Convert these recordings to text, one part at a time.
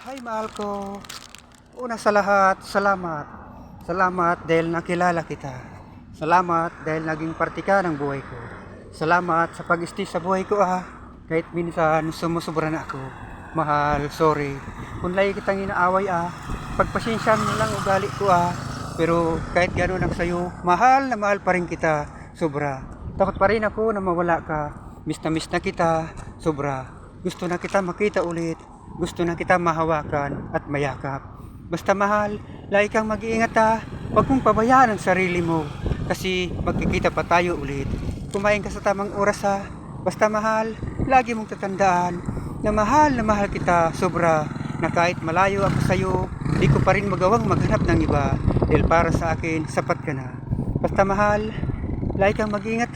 Hi mahal ko. Una sa lahat, salamat. Salamat dahil nakilala kita. Salamat dahil naging parte ka ng buhay ko. Salamat sa pag-stay sa buhay ko Kahit minsan sumusobra na ako. Mahal, sorry. Kung lagi kitang inaaway pagpasensyahan mo lang ugali ko Pero kahit gano'n ang sayo, mahal na mahal pa rin kita. Sobra. Takot pa rin ako na mawala ka. Miss na kita. Sobra. Gusto na kita makita ulit. Gusto na kita mahawakan at mayakap. Basta mahal, lagi kang mag-iingat Huwag mong pabayaan ang sarili mo. Kasi magkikita pa tayo ulit. Kumain ka sa tamang oras Basta mahal, lagi mong tatandaan na mahal kita sobra. Na kahit malayo ako sa'yo, di ko pa rin magawang maghanap ng iba. Dahil para sa akin, sapat ka na. Basta mahal, lagi kang mag-iingat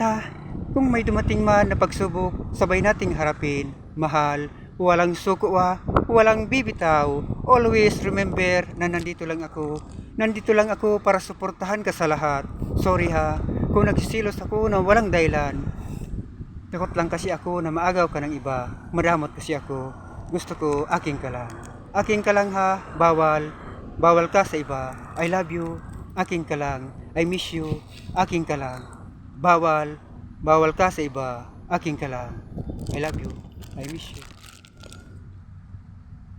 Kung may dumating man na pagsubok, sabay nating harapin. Mahal, walang suko walang bibitaw. Always remember na nandito lang ako. Nandito lang ako para suportahan ka sa lahat. Sorry kung nagsisilos ako na walang dahilan. Takot lang kasi ako na maagaw ka ng iba. Madamot kasi ako. Gusto ko aking ka lang. Aking ka lang bawal ka sa iba. I love you. Aking ka lang. I miss you. Aking ka lang. Bawal ka sa iba. Aking ka lang. I love you. I miss you.